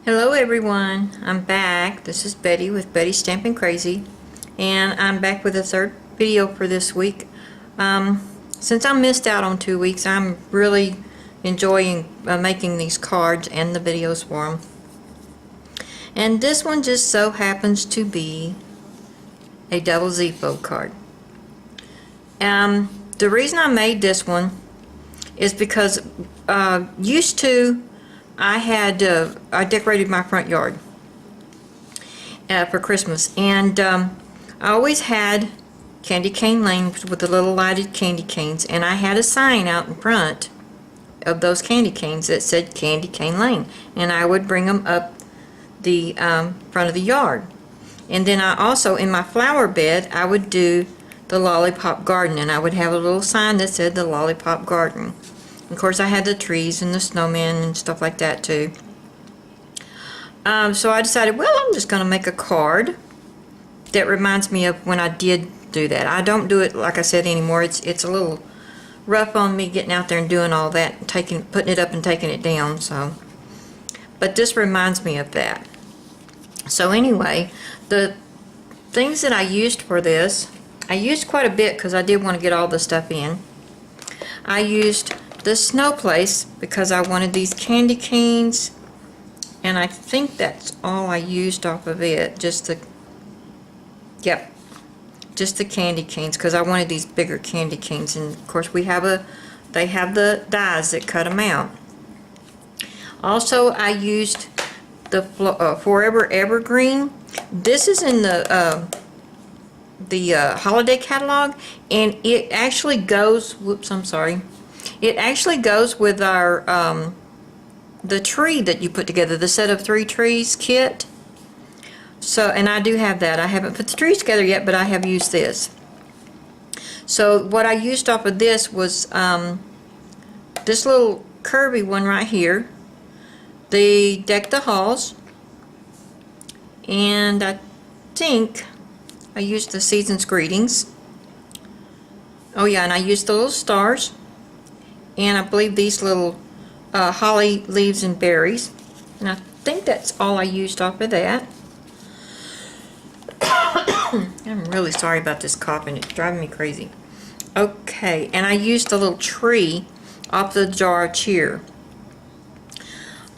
Hello everyone, I'm back. This is Betty with Betty Stamping Crazy, and I'm back with a third video for this week. Since I missed out on 2 weeks, I'm really enjoying making these cards and the videos for them. And this one just so happens to be a double Z fold card. The reason I made this one is because used to I decorated my front yard for Christmas, and I always had candy cane lanes with the little lighted candy canes, and I had a sign out in front of those candy canes that said Candy Cane Lane, and I would bring them up the front of the yard. And then I also, in my flower bed, I would do the Lollipop Garden, and I would have a little sign that said the Lollipop Garden. Of course, I had the trees and the snowmen and stuff like that too. So I decided, well, I'm just going to make a card that reminds me of when I did do that. I don't do it, like I said, anymore. It's a little rough on me getting out there and doing all that, and putting it up and taking it down. So, but this reminds me of that. So anyway, the things that I used for this, I used quite a bit because I did want to get all the stuff in. I used the snow place because I wanted these candy canes, and I think that's all I used off of it. Just the candy canes, because I wanted these bigger candy canes, and of course they have the dies that cut them out. Also, I used the Forever Evergreen. This is in the holiday catalog, and it actually goes, whoops, I'm sorry, it actually goes with our the tree that you put together, the set of 3 trees kit. So, and I do have that. I haven't put the trees together yet, but I have used this. So what I used off of this was this little curvy one right here, the Deck the Halls, and I think I used the Season's Greetings. Oh yeah, and I used the little stars, and I believe these little holly leaves and berries, and I think that's all I used off of that. I'm really sorry about this coughing, it's driving me crazy. Okay, and I used the little tree off the jar of cheer.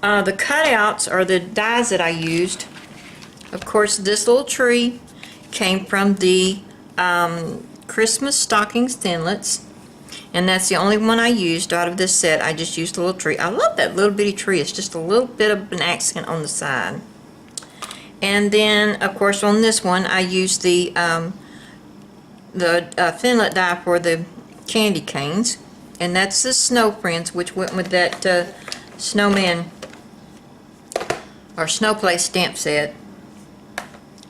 The cutouts are the dies that I used. Of course, this little tree came from the Christmas Stockings Thinlits, and that's the only one I used out of this set. I just used a little tree. I love that little bitty tree. It's just a little bit of an accent on the side. And then, of course, on this one, I used the Thinlet die for the candy canes, and that's the Snow Friends, which went with that snowman or Snow Place stamp set.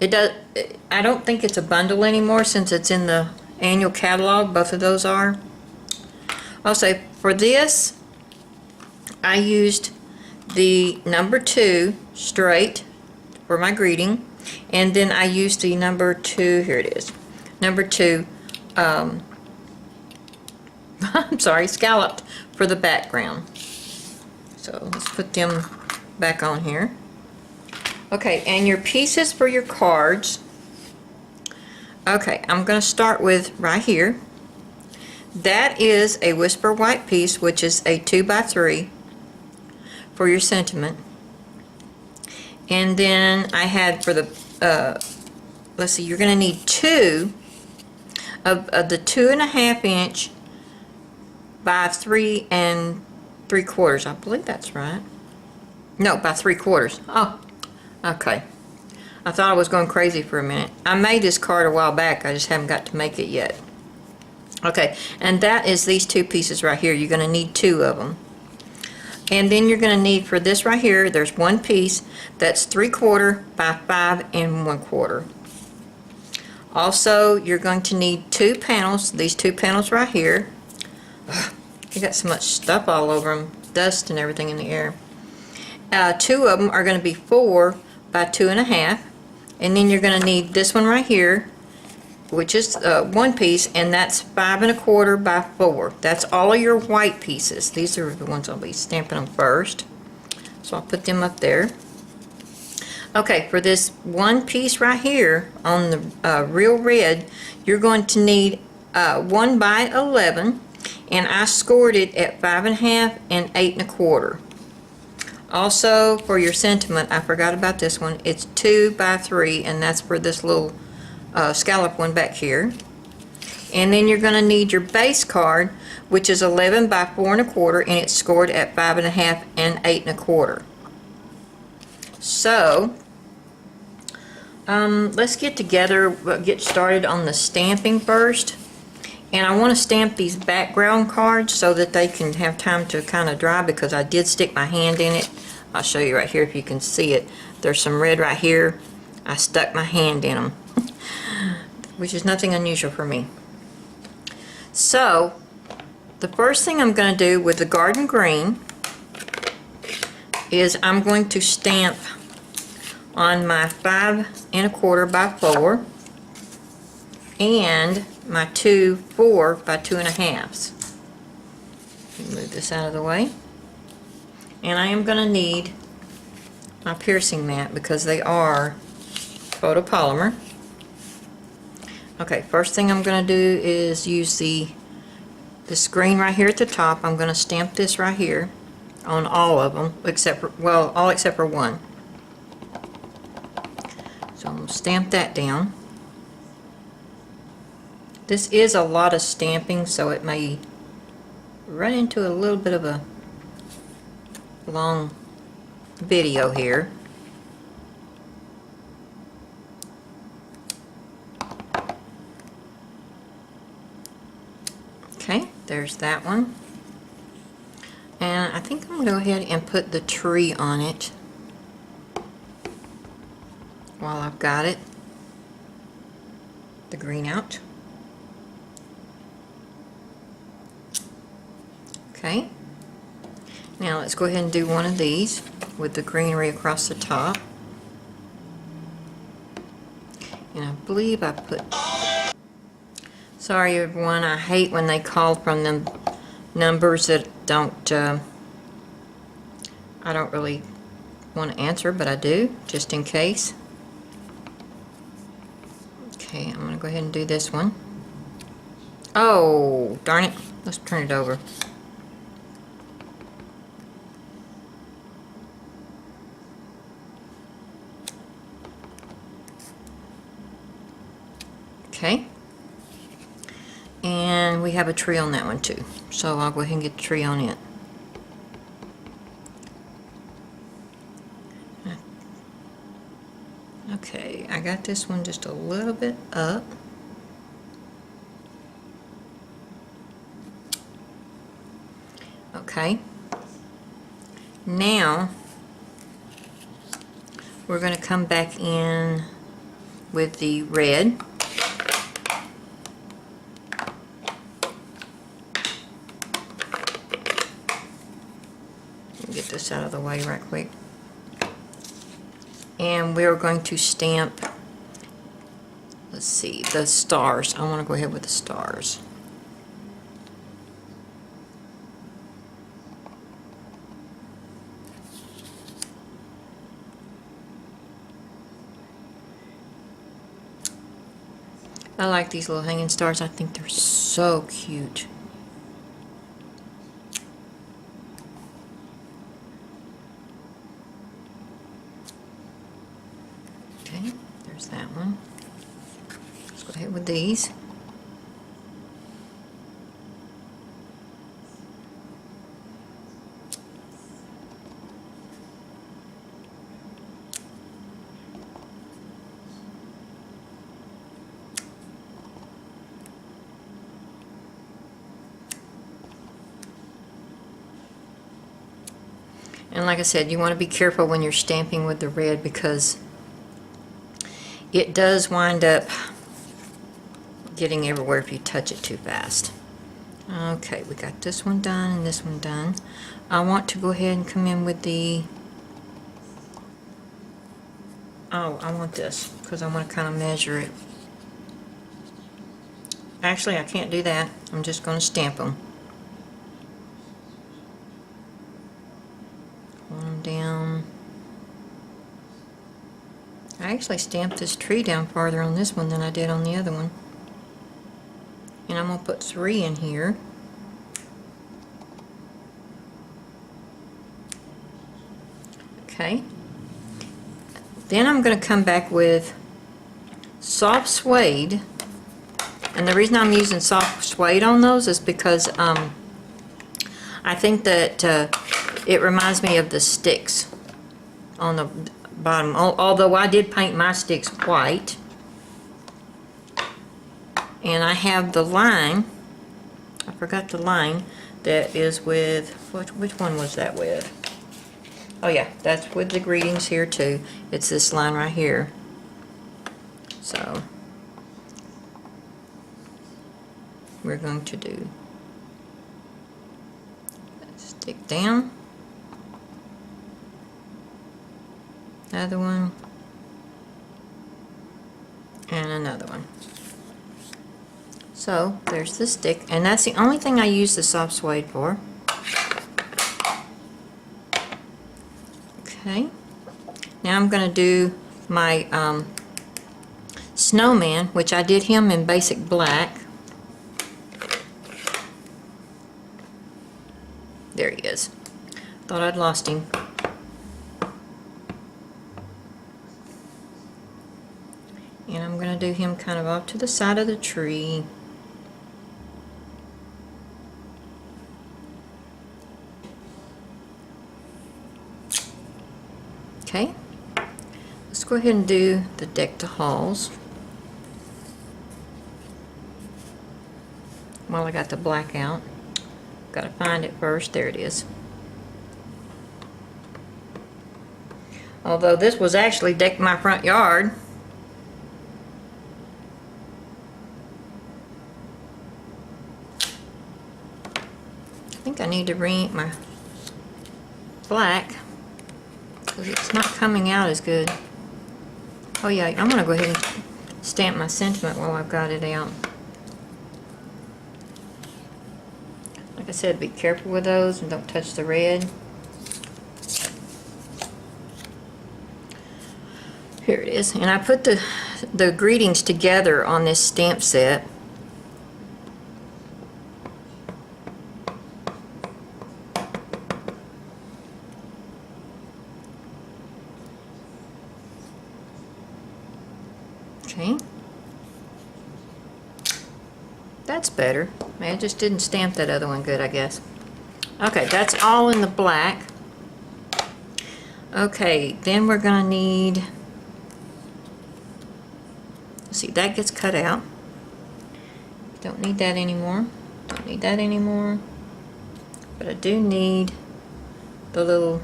I don't think it's a bundle anymore since it's in the annual catalog. Both of those are. Also, for this, I used the number 2 straight for my greeting, and then I used the number 2, here it is, number 2, I'm sorry, scalloped for the background. So let's put them back on here. Okay, and your pieces for your cards. Okay, I'm going to start with right here. That is a Whisper White piece, which is a 2x3 for your sentiment. And then I had for the, let's see, you're going to need 2 of the 2.5 inch by 3 3/4. I believe that's right. No, by 3/4. Oh, okay. I thought I was going crazy for a minute. I made this card a while back. I just haven't got to make it yet. Okay, and that is these 2 pieces right here. You're going to need 2 of them. And then you're going to need for this right here, there's 1 piece that's 3/4 by 5 1/4. Also, you're going to need 2 panels, these 2 panels right here. Ugh, you got so much stuff all over them, dust and everything in the air. 2 of them are going to be 4 by 2.5, and then you're going to need this one right here, which is 1 piece, and that's 5 1/4 by 4. That's all of your white pieces. These are the ones I'll be stamping them first. So I'll put them up there. Okay, for this one piece right here on the real red, you're going to need 1 by 11, and I scored it at 5.5 and 8 1/4. Also, for your sentiment, I forgot about this one. It's 2 by 3, and that's for this little scallop one back here. And then you're going to need your base card, which is 11 by 4 1/4, and it's scored at 5.5 and 8 1/4. So, let's get together, get started on the stamping first. And I want to stamp these background cards so that they can have time to kind of dry, because I did stick my hand in it. I'll show you right here if you can see it. There's some red right here. I stuck my hand in them, which is nothing unusual for me. So, the first thing I'm going to do with the garden green is I'm going to stamp on my 5 1/4 by 4 and my 2 4 by 2 1/2. Move this out of the way. And I am going to need my piercing mat because they are photopolymer. Okay, first thing I'm going to do is use this green right here at the top. I'm going to stamp this right here on all of them, except for, well, all except for one. So I'm going to stamp that down. This is a lot of stamping, so it may run into a little bit of a long video here. Okay, there's that one. And I think I'm going to go ahead and put the tree on it while I've got it, the green out. Okay, now let's go ahead and do one of these with the greenery across the top. And I believe I put, sorry everyone, I hate when they call from them numbers that don't, I don't really want to answer, but I do, just in case. Okay, I'm going to go ahead and do this one. Oh, darn it. Let's turn it over. Okay. And we have a tree on that one too. So I'll go ahead and get the tree on it. Okay, I got this one just a little bit up. Okay. Now we're going to come back in with the red. Get this out of the way right quick. And we're going to stamp, let's see, the stars. I want to go ahead with the stars. I like these little hanging stars. I think they're so cute. Okay, there's that one. Let's go ahead with these. And like I said, you want to be careful when you're stamping with the red because it does wind up getting everywhere if you touch it too fast. Okay, we got this one done and this one done. I want to go ahead and come in with the, oh, I want this because I want to kind of measure it. Actually, I can't do that. I'm just going to stamp them. Down. I actually stamped this tree down farther on this one than I did on the other one. And I'm going to put 3 in here. Okay. Then I'm going to come back with soft suede. And the reason I'm using soft suede on those is because I think that it reminds me of the sticks on the bottom. Although I did paint my sticks white. And I have the line, I forgot the line, that is with, which one was that with? Oh yeah, that's with the greetings here too. It's this line right here. So we're going to do stick down, another one, and another one. So there's the stick, and that's the only thing I use the soft suede for. Okay, now I'm going to do my snowman, which I did him in basic black. There he is. Thought I'd lost him. And I'm going to do him kind of off to the side of the tree. Okay, let's go ahead and do the deck to halls. While I got the black out, got to find it first. There it is. Although this was actually deck my front yard. I think I need to reink my black because it's not coming out as good. Oh yeah, I'm going to go ahead and stamp my sentiment while I've got it out. Like I said, be careful with those and don't touch the red. Here it is. And I put the greetings together on this stamp set. Okay. That's better. I just didn't stamp that other one good, I guess. Okay, that's all in the black. Okay, then we're going to need, see, that gets cut out. Don't need that anymore. Don't need that anymore. But I do need the little,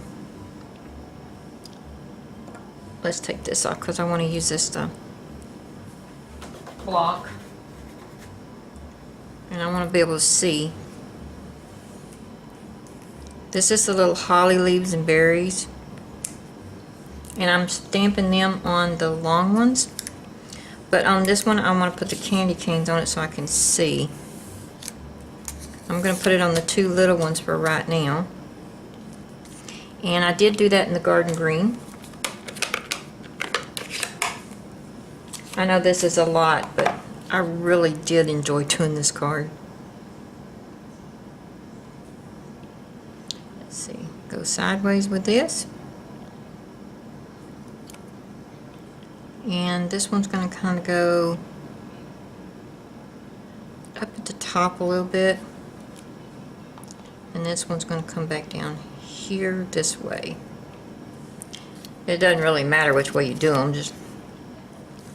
let's take this off because I want to use this block. And I want to be able to see. This is the little holly leaves and berries. And I'm stamping them on the long ones. But on this one, I want to put the candy canes on it so I can see. I'm going to put it on the 2 little ones for right now. And I did do that in the garden green. I know this is a lot, but I really did enjoy doing this card. Let's see, go sideways with this. And this one's going to kind of go up at the top a little bit. And this one's going to come back down here this way. It doesn't really matter which way you do them, just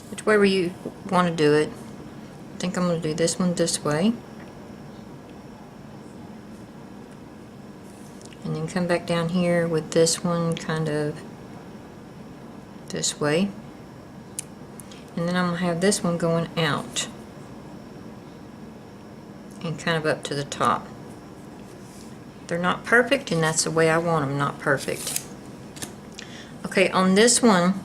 whichever you want to do it. I think I'm going to do this one this way. And then come back down here with this one kind of this way. And then I'm going to have this one going out. And kind of up to the top. They're not perfect, and that's the way I want them, not perfect. Okay, on this one,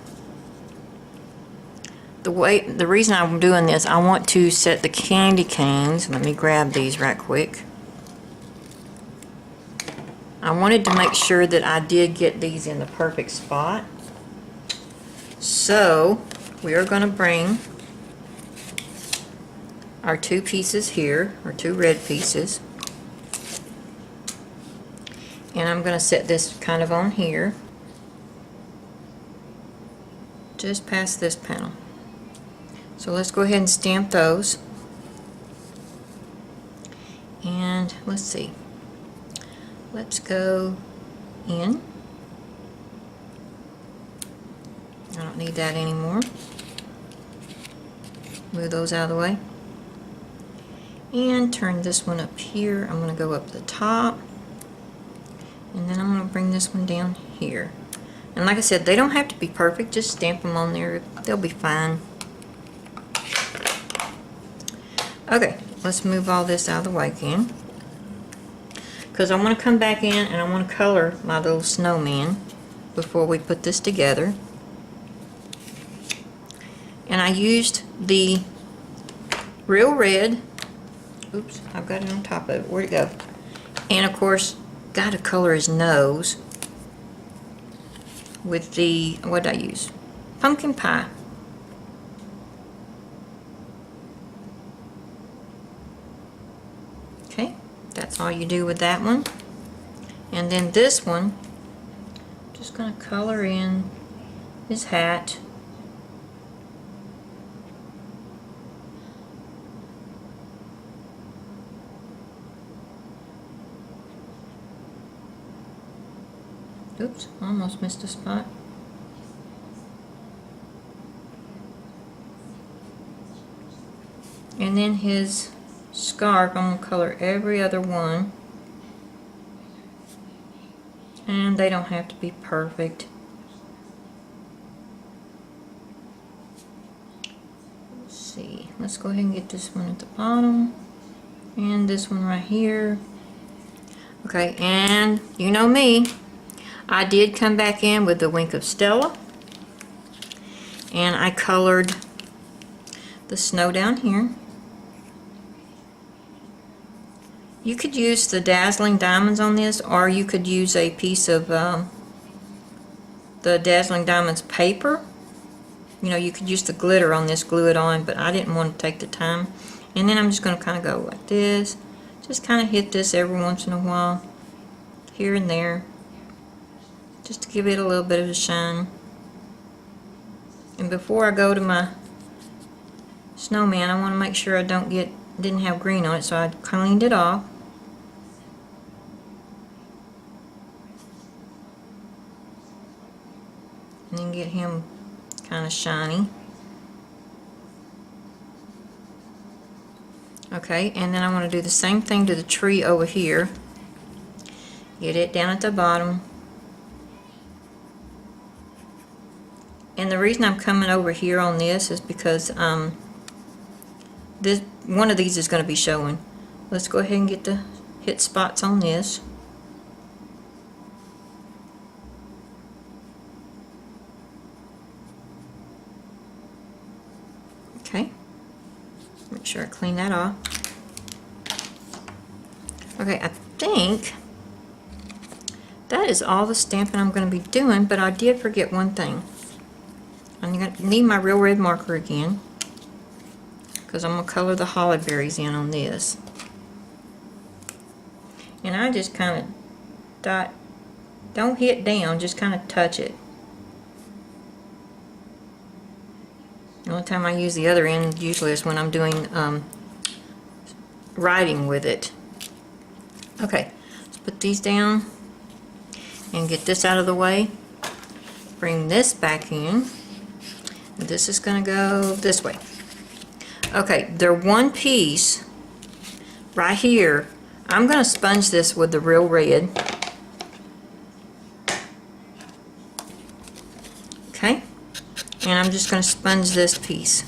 the reason I'm doing this, I want to set the candy canes. Let me grab these right quick. I wanted to make sure that I did get these in the perfect spot. So we are going to bring our 2 pieces here, our 2 red pieces, and I'm going to set this kind of on here, just past this panel. So let's go ahead and stamp those. And let's see. Let's go in. I don't need that anymore. Move those out of the way. And turn this one up here. I'm going to go up the top. And then I'm going to bring this one down here. And like I said, they don't have to be perfect. Just stamp them on there. They'll be fine. Okay, let's move all this out of the way again. Because I want to come back in and I want to color my little snowman before we put this together. And I used the Real Red. Oops, I've got it on top of it. Where'd it go? And of course, got to color his nose with the, what did I use? Pumpkin Pie. Okay, that's all you do with that one. And then this one, just going to color in his hat. Oops, almost missed a spot. And then his scarf, I'm going to color every other one. And they don't have to be perfect. Let's see. Let's go ahead and get this one at the bottom. And this one right here. Okay, and you know me. I did come back in with the Wink of Stella, and I colored the snow down here. You could use the Dazzling Diamonds on this, or you could use a piece of the Dazzling Diamonds paper. You know, you could use the glitter on this, glue it on, but I didn't want to take the time. And then I'm just going to kind of go like this. Just kind of hit this every once in a while, here and there, just to give it a little bit of a shine. And before I go to my snowman, I want to make sure I didn't have green on it, so I cleaned it off. And then get him kind of shiny. Okay, and then I want to do the same thing to the tree over here. Get it down at the bottom. And the reason I'm coming over here on this is because this one of these is going to be showing. Let's go ahead and get the hit spots on this. Okay. Make sure I clean that off. Okay, I think that is all the stamping I'm going to be doing, but I did forget one thing. I'm going to need my Real Red marker again, because I'm going to color the holly berries in on this. And I just kind of dot, don't hit down, just kind of touch it. The only time I use the other end usually is when I'm doing writing with it. Okay, let's put these down and get this out of the way. Bring this back in. This is going to go this way. Okay, they're one piece right here. I'm going to sponge this with the Real Red. Okay, and I'm just going to sponge this piece.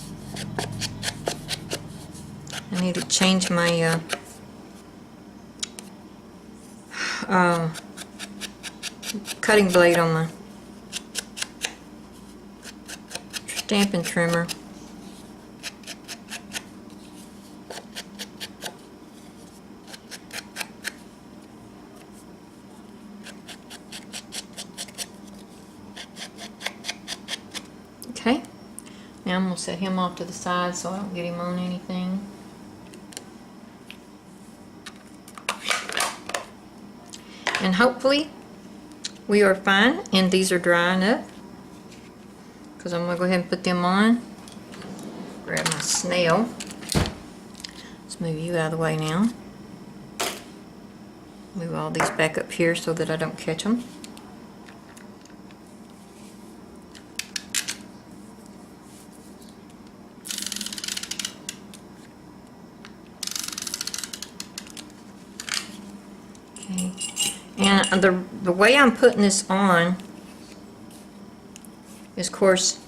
I need to change my cutting blade on my stamping trimmer. Okay, now I'm going to set him off to the side so I don't get him on anything. And hopefully we are fine and these are drying up, because I'm going to go ahead and put them on. Grab my snail. Let's move you out of the way now. Move all these back up here so that I don't catch them. Okay. And the way I'm putting this on is, of course,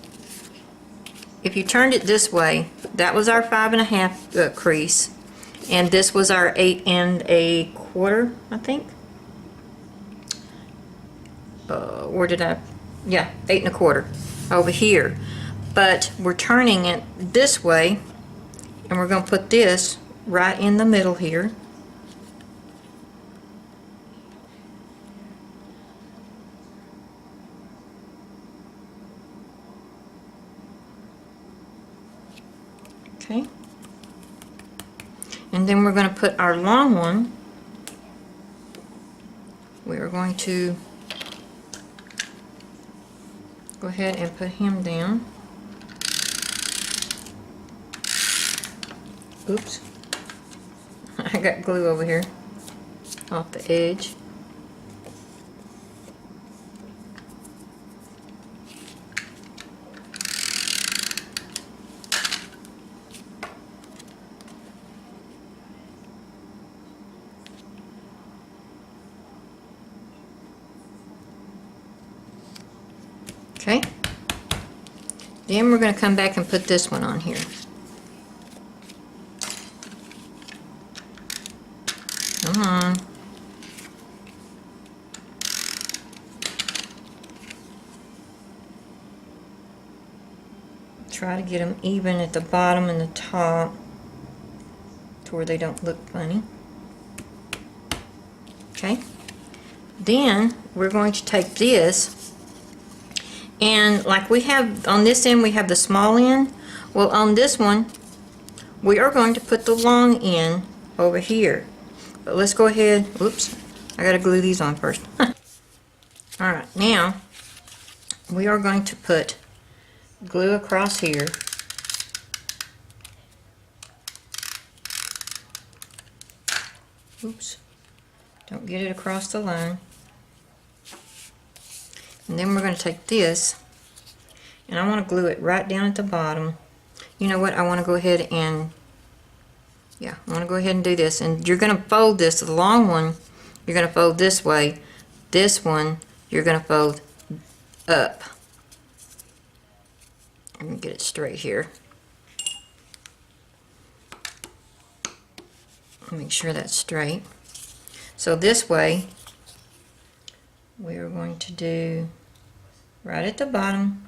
if you turned it this way, that was our 5.5 crease, and this was our 8 1/4, I think. Where did I? Yeah, 8 1/4 over here. But we're turning it this way, and we're going to put this right in the middle here. Okay. And then we're going to put our long one. We are going to go ahead and put him down. Oops. I got glue over here off the edge. Okay. Then we're going to come back and put this one on here. Come on. Try to get them even at the bottom and the top to where they don't look funny. Okay. Then we're going to take this, and like we have on this end, we have the small end. Well, on this one, we are going to put the long end over here. But let's go ahead. Oops, I gotta glue these on first. Alright, now we are going to put glue across here. Oops, don't get it across the line. And then we're going to take this, and I want to glue it right down at the bottom. You know what, I want to go ahead and, yeah, I want to go ahead and do this. And you're going to fold this, the long one, you're going to fold this way. This one, you're going to fold up. Let me get it straight here. Make sure that's straight. So this way, we are going to do right at the bottom.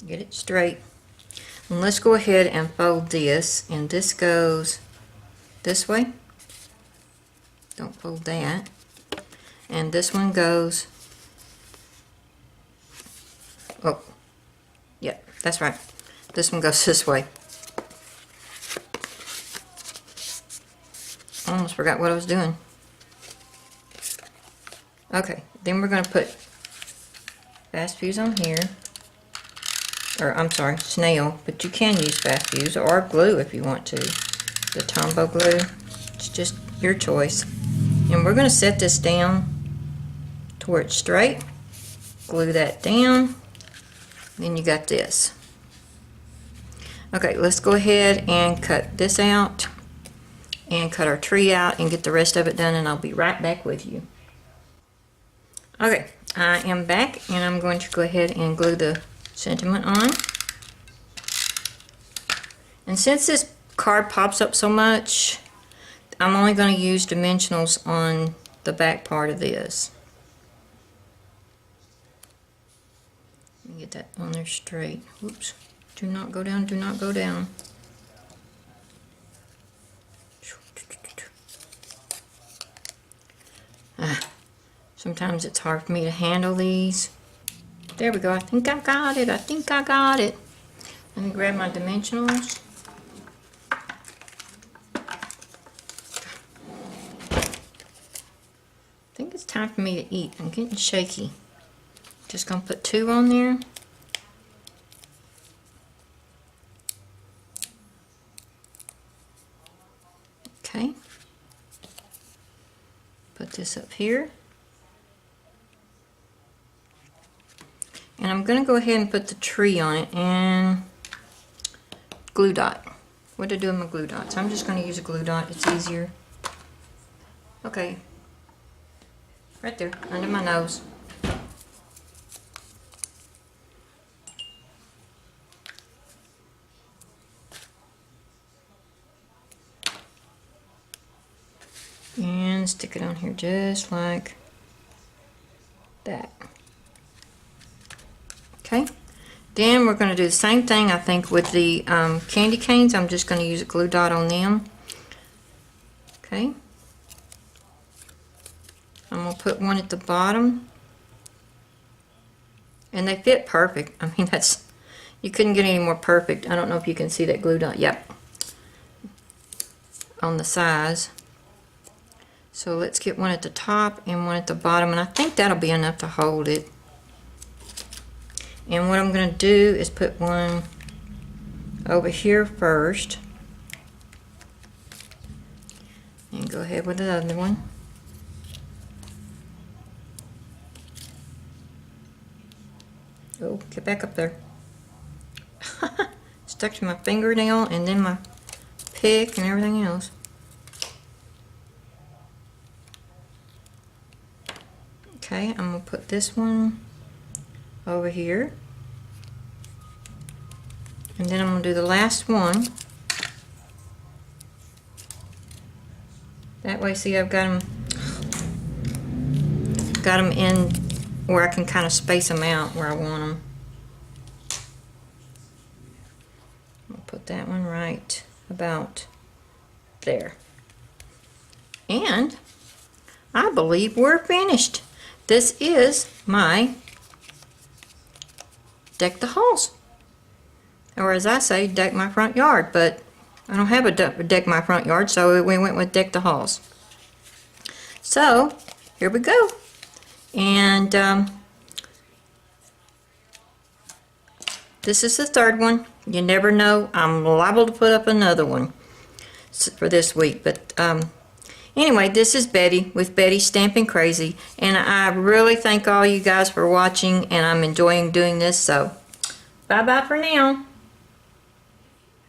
Get it straight. And let's go ahead and fold this, and this goes this way. Don't fold that. And this one goes, oh, yeah, that's right. This one goes this way. I almost forgot what I was doing. Okay, then we're going to put fast fuse on here. Or, I'm sorry, snail. But you can use fast fuse or glue if you want to. The Tombow glue. It's just your choice. And we're going to set this down to where it's straight. Glue that down. Then you got this. Okay, let's go ahead and cut this out. And cut our tree out and get the rest of it done, and I'll be right back with you. Okay, I am back, and I'm going to go ahead and glue the sentiment on. And since this card pops up so much, I'm only going to use dimensionals on the back part of this. Let me get that on there straight. Oops. Do not go down, do not go down. Sometimes it's hard for me to handle these. There we go. I think I got it. I think I got it. Let me grab my dimensionals. I think it's time for me to eat. I'm getting shaky. Just gonna put 2 on there. Okay. Put this up here. And I'm gonna go ahead and put the tree on it and glue dot. What to do with my glue dots? I'm just gonna use a glue dot. It's easier. Okay. Right there, under my nose. And stick it on here just like that. Okay. Then we're going to do the same thing, I think, with the candy canes. I'm just going to use a glue dot on them. Okay. I'm going to put one at the bottom. And they fit perfect. I mean, that's, you couldn't get any more perfect. I don't know if you can see that glue dot. Yep. On the size. So let's get one at the top and one at the bottom. And I think that'll be enough to hold it. And what I'm going to do is put one over here first. And go ahead with the other one. Oh, get back up there. Stuck to my fingernail and then my pick and everything else. Okay, I'm going to put this one over here. And then I'm going to do the last one. That way, see, I've got them in where I can kind of space them out where I want them. I'll put that one right about there. And I believe we're finished. This is my deck the halls. Or as I say, deck my front yard, but I don't have a deck my front yard, so we went with deck the halls. So, here we go. And this is the third one. You never know, I'm liable to put up another one for this week. But anyway, this is Betty with Betty's Stamping Crazy, and I really thank all you guys for watching, and I'm enjoying doing this. So, bye-bye for now.